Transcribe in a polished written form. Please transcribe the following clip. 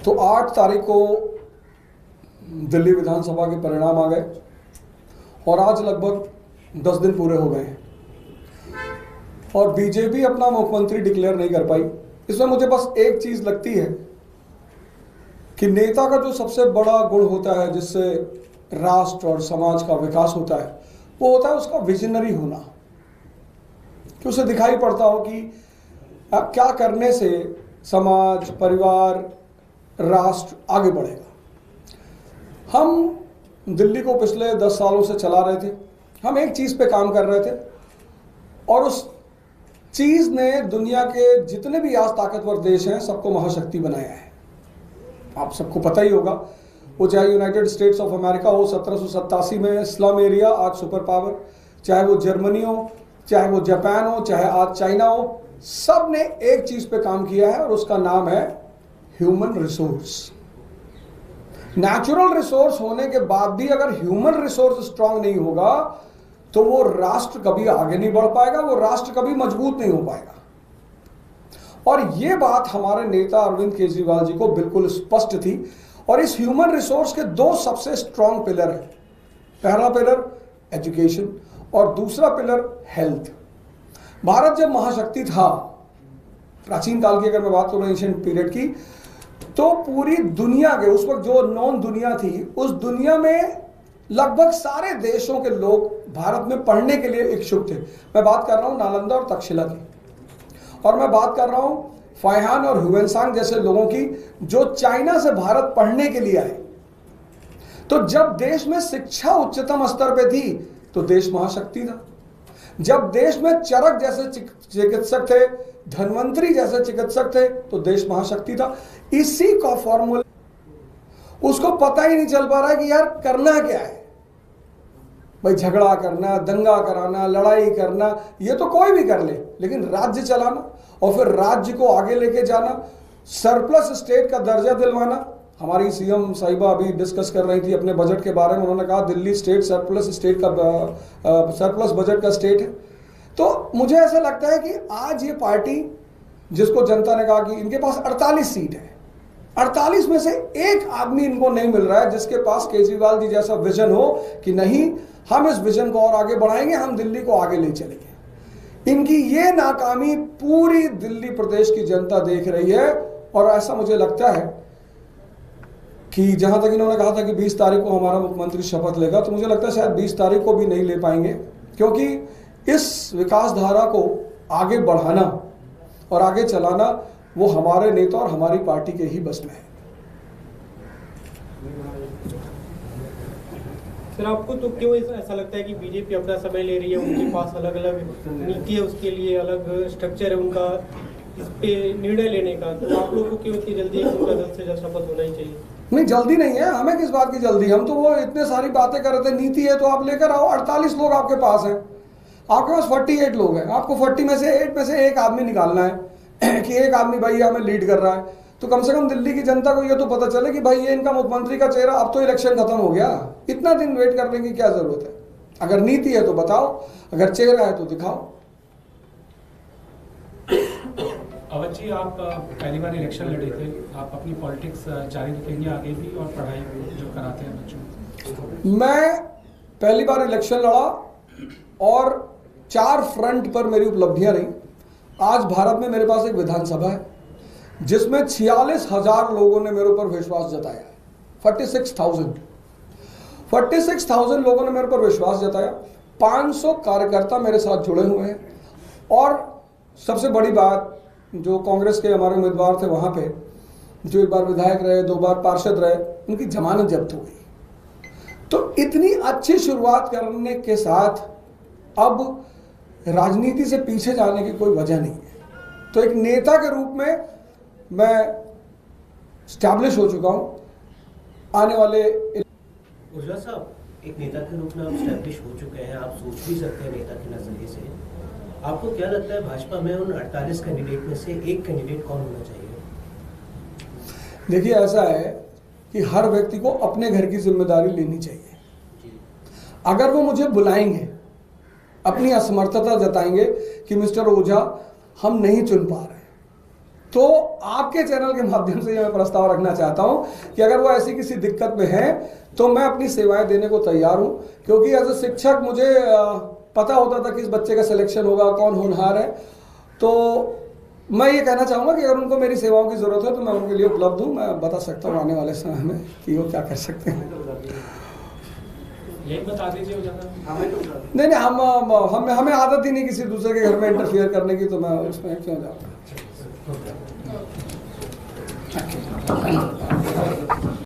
तो 8 तारीख को दिल्ली विधानसभा के परिणाम आ गए और आज लगभग 10 दिन पूरे हो गए हैं और बीजेपी अपना मुख्यमंत्री डिक्लेयर नहीं कर पाई। इसमें मुझे बस एक चीज लगती है कि नेता का जो सबसे बड़ा गुण होता है जिससे राष्ट्र और समाज का विकास होता है वो होता है उसका विजनरी होना, कि उसे दिखाई पड़ता हो कि क्या करने से समाज, परिवार, राष्ट्र आगे बढ़ेगा। हम दिल्ली को पिछले 10 सालों से चला रहे थे, हम एक चीज पे काम कर रहे थे और उस चीज ने दुनिया के जितने भी आज ताकतवर देश हैं सबको महाशक्ति बनाया है। आप सबको पता ही होगा, वो चाहे यूनाइटेड स्टेट्स ऑफ अमेरिका हो 1787 में स्लम एरिया आज सुपर पावर, चाहे वो जर्मनी हो, चाहे वो जापान हो, चाहे आज चाइना हो, सब ने एक चीज पे काम किया है और उसका नाम है ह्यूमन रिसोर्स। नेचुरल रिसोर्स होने के बाद भी अगर ह्यूमन रिसोर्स स्ट्रांग नहीं होगा तो वो राष्ट्र कभी आगे नहीं बढ़ पाएगा, वो राष्ट्र कभी मजबूत नहीं हो पाएगा। और ये बात हमारे नेता अरविंद केजरीवाल जी को बिल्कुल स्पष्ट थी और इस ह्यूमन रिसोर्स के 2 सबसे स्ट्रांग पिलर हैं। पहला पिलर एजुकेशन और दूसरा पिलर हेल्थ। भारत जब महाशक्ति था, प्राचीन काल की अगर मैं बात करूं एंशिएंट पीरियड की, तो पूरी दुनिया के उस वक्त जो नॉन दुनिया थी उस दुनिया में लगभग सारे देशों के लोग भारत में पढ़ने के लिए इच्छुक थे। मैं बात कर रहा हूं नालंदा और तक्षशिला की, और मैं बात कर रहा हूं फाइहान और ह्यूएनसांग जैसे लोगों की जो चाइना से भारत पढ़ने के लिए आए। तो जब देश में शिक्षा उच्चतम स्तर पे थी तो देश महाशक्ति था। जब देश में चरक जैसे चिकित्सक थे, धन्वंतरी जैसे चिकित्सक थे तो देश महाशक्ति था। इसी का फॉर्मूला उसको पता ही नहीं चल पा रहा है कि यार करना क्या है। भाई झगड़ा करना, दंगा कराना, लड़ाई करना, ये तो कोई भी कर ले, लेकिन राज्य चलाना और फिर राज्य को आगे लेके जाना, सरप्लस स्टेट का दर्जा दिलवाना। हमारी सीएम साहिबा अभी डिस्कस कर रही थी अपने बजट के बारे में, उन्होंने कहा दिल्ली स्टेट सरप्लस स्टेट का सरप्लस बजट का स्टेट है। तो मुझे ऐसा लगता है कि आज ये पार्टी जिसको जनता ने कहा कि इनके पास 48 सीट है, 48 में से एक आदमी इनको नहीं मिल रहा है जिसके पास केजरीवाल जी जैसा विजन हो कि नहीं हम इस विजन को और आगे बढ़ाएंगे, हम दिल्ली को आगे ले चलेंगे। इनकी ये नाकामी पूरी दिल्ली प्रदेश की जनता देख रही है और ऐसा मुझे लगता है कि जहां तक इन्होंने कहा था कि 20 तारीख को हमारा मुख्यमंत्री शपथ लेगा, तो मुझे लगता है शायद 20 तारीख को भी नहीं ले पाएंगे, क्योंकि इस विकास धारा को आगे बढ़ाना और आगे चलाना वो हमारे नेता और हमारी पार्टी के ही बस में है। सर, आपको तो क्यों ऐसा लगता है कि बीजेपी अपना समय ले रही है? उनके पास अलग अलग नीति है, उसके लिए अलग स्ट्रक्चर है उनका इस पे निर्णय लेने का, तो आप लोगों को क्यों इतनी जल्दी उनका जल्द से जल्द शपथ होना ही चाहिए? नहीं, जल्दी नहीं है, हमें किस बात की जल्दी। हम तो वो इतने सारी बातें कर रहे थे, नीति है तो आप लेकर आओ। 48 लोग आपके पास हैं, आपके पास 48 लोग हैं, आपको 40 में से 8 में से एक आदमी निकालना है कि एक आदमी भाई हमें लीड कर रहा है। तो कम से कम दिल्ली की जनता को ये तो पता चले कि भाई ये इनका मुख्यमंत्री का चेहरा, अब तो इलेक्शन खत्म हो गया, इतना दिन वेट करने की क्या जरूरत है। अगर नीति है तो बताओ, अगर चेहरा है तो दिखाओ। अवध जी, आप पहली बार इलेक्शन लड़े थे, आप अपनी पॉलिटिक्स जारी रखेंगे आगे भी और पढ़ाई जो कराते हैं बच्चों? मैं पहली बार इलेक्शन लड़ा और 4 फ्रंट पर मेरी उपलब्धियां रही। आज भारत में मेरे पास एक विधानसभा है जिसमें 46,000 लोगों ने मेरे ऊपर विश्वास जताया है। 46,000 लोगों ने मेरे ऊपर विश्वास जताया। 500 कार्यकर्ता मेरे साथ जुड़े हुए हैं और सबसे बड़ी बात, जो कांग्रेस के हमारे उम्मीदवार थे वहां पे, जो एक बार विधायक रहे, 2 बार पार्षद रहे, उनकी जमानत जब्त हो गई। तो इतनी अच्छी शुरुआत करने के साथ अब राजनीति से पीछे जाने की कोई वजह नहीं है। तो एक नेता के रूप में मैं स्टैब्लिश हो चुका हूं। आने वाले उर्जा साहब, एक नेता के रूप में आप स्टैब्लिश हो चुके हैं, आप सोच भी सकते हैं नेता के नजरिए से। आपको क्या लगता है भाजपा में उन 48 कैंडिडेट में से एक कैंडिडेट कौन होना चाहिए? देखिए, ऐसा है कि हर व्यक्ति को अपने घर की जिम्मेदारी लेनी चाहिए। अगर वो मुझे बुलाएंगे, अपनी असमर्थता जताएंगे कि मिस्टर ओझा हम नहीं चुन पा रहे, तो आपके चैनल के माध्यम से मैं प्रस्ताव रखना चाहता हूं कि अगर वो ऐसी किसी दिक्कत में है तो मैं अपनी सेवाएं देने को तैयार हूं, क्योंकि एज ए शिक्षक मुझे पता होता था कि इस बच्चे का सिलेक्शन होगा, कौन होनहार है। तो मैं ये कहना चाहूँगा कि अगर उनको मेरी सेवाओं की ज़रूरत है तो मैं उनके लिए उपलब्ध हूँ। मैं बता सकता हूँ आने वाले समय में कि वो क्या कर सकते हैं। यही बता दीजिए ज़्यादा। नहीं, हमें आदत ही नहीं किसी दूसरे के घर में इंटरफियर करने की, तो मैं उसमें क्यों जाऊँगा।